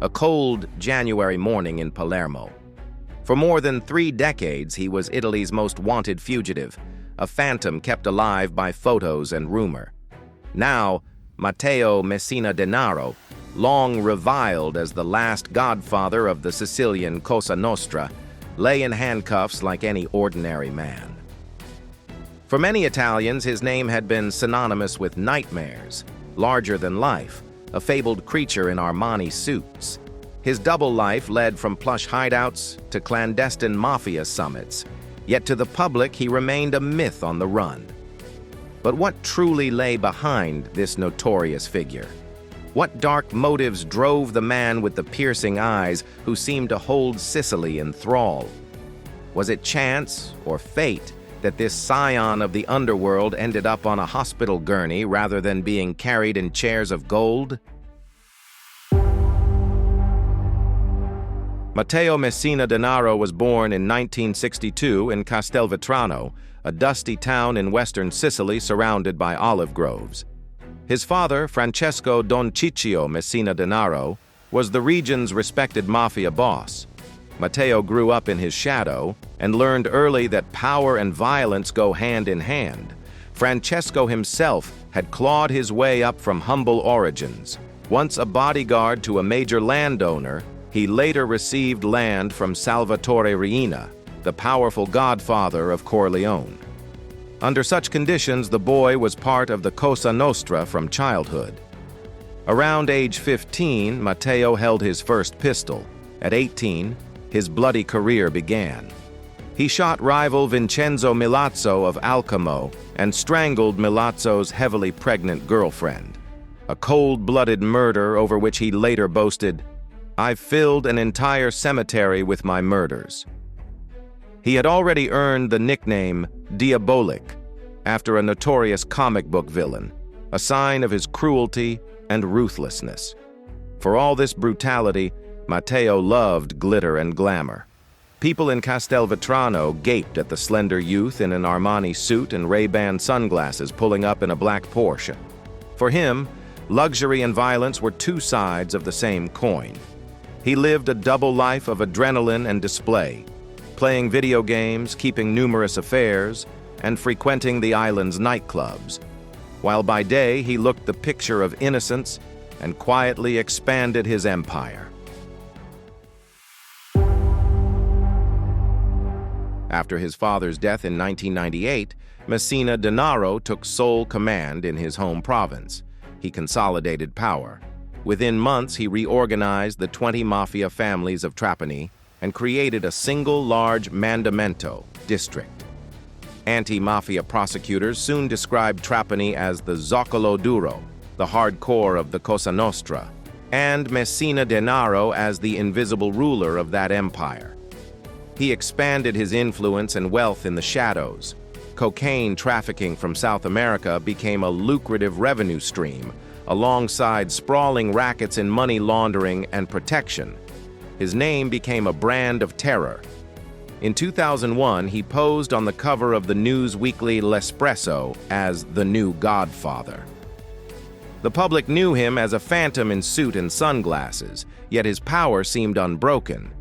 a cold January morning in Palermo. For more than 3 decades, he was Italy's most wanted fugitive, a phantom kept alive by photos and rumor. Now, Matteo Messina Denaro, long reviled as the last godfather of the Sicilian Cosa Nostra, lay in handcuffs like any ordinary man. For many Italians, his name had been synonymous with nightmares, larger than life, a fabled creature in Armani suits. His double life led from plush hideouts to clandestine Mafia summits, yet to the public he remained a myth on the run. But what truly lay behind this notorious figure? What dark motives drove the man with the piercing eyes who seemed to hold Sicily in thrall? Was it chance or fate that this scion of the underworld ended up on a hospital gurney rather than being carried in chairs of gold? Matteo Messina Denaro was born in 1962 in Castelvetrano, a dusty town in western Sicily surrounded by olive groves. His father, Francesco Don Ciccio Messina Denaro, was the region's respected Mafia boss. Matteo grew up in his shadow and learned early that power and violence go hand in hand. Francesco himself had clawed his way up from humble origins. Once a bodyguard to a major landowner, he later received land from Salvatore Riina, the powerful godfather of Corleone. Under such conditions, the boy was part of the Cosa Nostra from childhood. Around age 15, Matteo held his first pistol. At 18, his bloody career began. He shot rival Vincenzo Milazzo of Alcamo and strangled Milazzo's heavily pregnant girlfriend. A cold-blooded murder over which he later boasted, "I've filled an entire cemetery with my murders." He had already earned the nickname Diabolik after a notorious comic book villain, a sign of his cruelty and ruthlessness. For all this brutality, Matteo loved glitter and glamour. People in Castelvetrano gaped at the slender youth in an Armani suit and Ray-Ban sunglasses pulling up in a black Porsche. For him, luxury and violence were two sides of the same coin. He lived a double life of adrenaline and display, playing video games, keeping numerous affairs, and frequenting the island's nightclubs, while by day he looked the picture of innocence and quietly expanded his empire. After his father's death in 1998, Messina Denaro took sole command in his home province. He consolidated power. Within months, he reorganized the 20 Mafia families of Trapani and created a single large mandamento district. Anti-Mafia prosecutors soon described Trapani as the Zoccolo Duro, the hardcore of the Cosa Nostra, and Messina Denaro as the invisible ruler of that empire. He expanded his influence and wealth in the shadows. Cocaine trafficking from South America became a lucrative revenue stream, alongside sprawling rackets in money laundering and protection. His name became a brand of terror. In 2001, he posed on the cover of the news weekly L'Espresso as the new Godfather. The public knew him as a phantom in suit and sunglasses, yet his power seemed unbroken.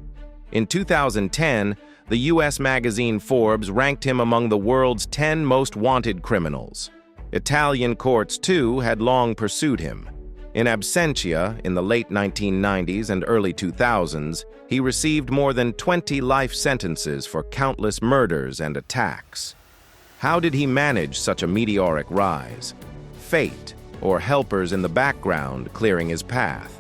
In 2010, the U.S. magazine Forbes ranked him among the world's 10 most wanted criminals. Italian courts, too, had long pursued him. In absentia, in the late 1990s and early 2000s, he received more than 20 life sentences for countless murders and attacks. How did he manage such a meteoric rise? Fate, or helpers in the background clearing his path?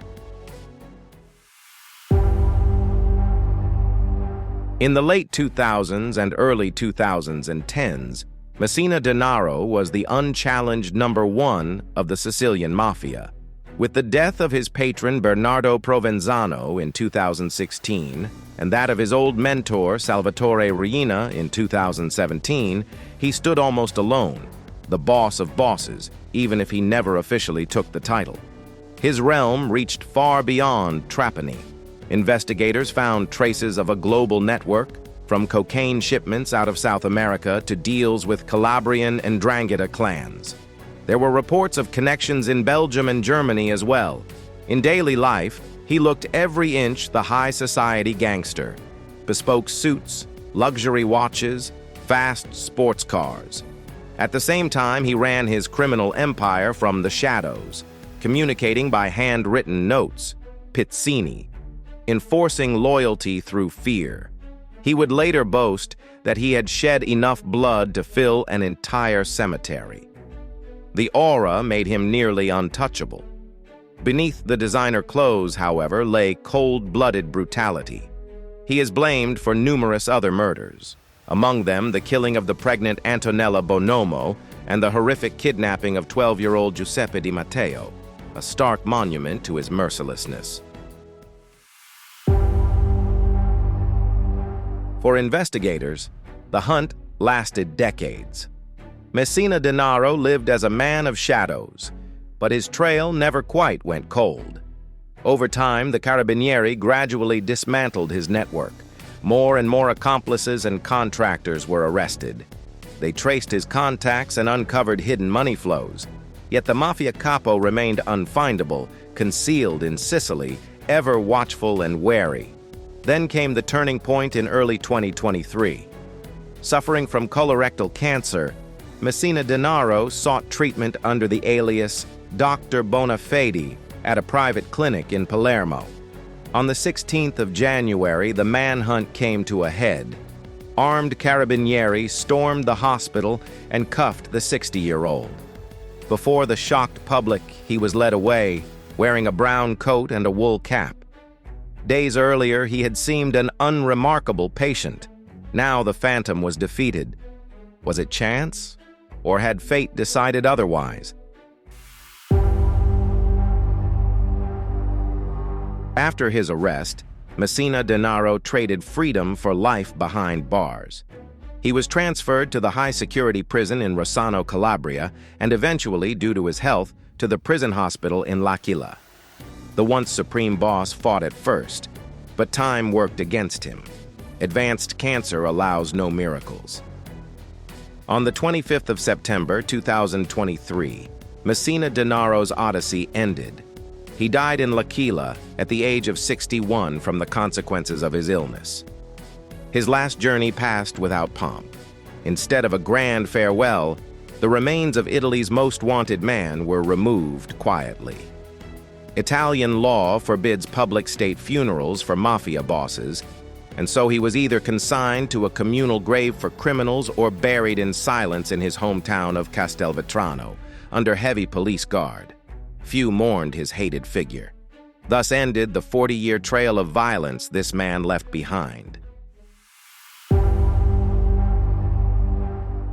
In the late 2000s and early 2010s, Messina Denaro was the unchallenged #1 of the Sicilian Mafia. With the death of his patron Bernardo Provenzano in 2016 and that of his old mentor Salvatore Riina in 2017, he stood almost alone, the boss of bosses, even if he never officially took the title. His realm reached far beyond Trapani. Investigators found traces of a global network, from cocaine shipments out of South America to deals with Calabrian and 'Ndrangheta clans. There were reports of connections in Belgium and Germany as well. In daily life, He looked every inch the high society gangster. Bespoke suits, luxury watches, fast sports cars. At the same time, he ran his criminal empire from the shadows, communicating by handwritten notes, pizzini, enforcing loyalty through fear. He would later boast that he had shed enough blood to fill an entire cemetery. The aura made him nearly untouchable. Beneath the designer clothes, however, lay cold-blooded brutality. He is blamed for numerous other murders, among them the killing of the pregnant Antonella Bonomo and the horrific kidnapping of 12-year-old Giuseppe Di Matteo, a stark monument to his mercilessness. For investigators, the hunt lasted decades. Messina Denaro lived as a man of shadows, but his trail never quite went cold. Over time, the Carabinieri gradually dismantled his network. More and more accomplices and contractors were arrested. They traced his contacts and uncovered hidden money flows. Yet the Mafia capo remained unfindable, concealed in Sicily, ever watchful and wary. Then came the turning point in early 2023. Suffering from colorectal cancer, Messina Denaro sought treatment under the alias Dr. Bonafede at a private clinic in Palermo. On the 16th of January, the manhunt came to a head. Armed carabinieri stormed the hospital and cuffed the 60-year-old. Before the shocked public, he was led away, wearing a brown coat and a wool cap. Days earlier, he had seemed an unremarkable patient. Now the phantom was defeated. Was it chance? Or had fate decided otherwise? After his arrest, Messina Denaro traded freedom for life behind bars. He was transferred to the high-security prison in Rossano, Calabria, and eventually, due to his health, to the prison hospital in L'Aquila. The once supreme boss fought at first, but time worked against him. Advanced cancer allows no miracles. On the 25th of September 2023, Messina Denaro's odyssey ended. He died in L'Aquila at the age of 61 from the consequences of his illness. His last journey passed without pomp. Instead of a grand farewell, the remains of Italy's most wanted man were removed quietly. Italian law forbids public state funerals for mafia bosses, and so he was either consigned to a communal grave for criminals or buried in silence in his hometown of Castelvetrano, under heavy police guard. Few mourned his hated figure. Thus ended the 40-year trail of violence this man left behind.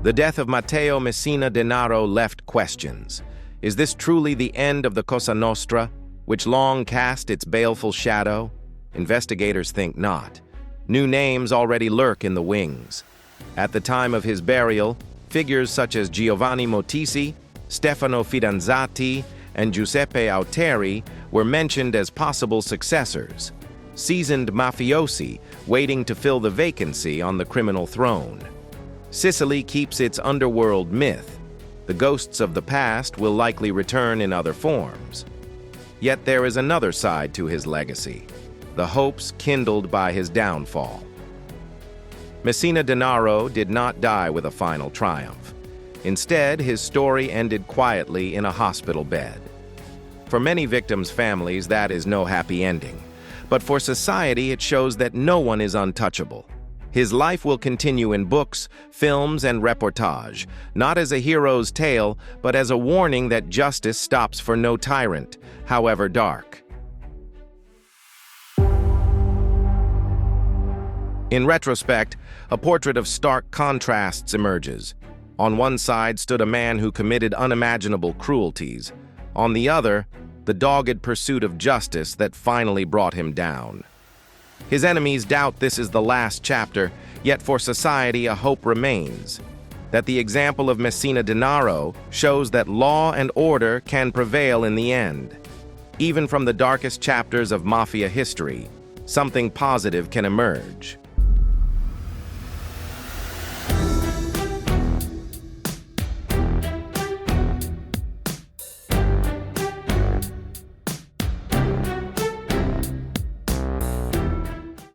The death of Matteo Messina Denaro left questions. Is this truly the end of the Cosa Nostra, which long cast its baleful shadow? Investigators think not. New names already lurk in the wings. At the time of his burial, figures such as Giovanni Motisi, Stefano Fidanzati, and Giuseppe Auteri were mentioned as possible successors, seasoned mafiosi waiting to fill the vacancy on the criminal throne. Sicily keeps its underworld myth. The ghosts of the past will likely return in other forms. Yet there is another side to his legacy, the hopes kindled by his downfall. Messina Denaro did not die with a final triumph. Instead, his story ended quietly in a hospital bed. For many victims' families, that is no happy ending. But for society, it shows that no one is untouchable. His life will continue in books, films, and reportage, not as a hero's tale, but as a warning that justice stops for no tyrant, however dark. In retrospect, a portrait of stark contrasts emerges. On one side stood a man who committed unimaginable cruelties. On the other, the dogged pursuit of justice that finally brought him down. His enemies doubt this is the last chapter, yet for society a hope remains. That the example of Messina Denaro shows that law and order can prevail in the end. Even from the darkest chapters of Mafia history, something positive can emerge.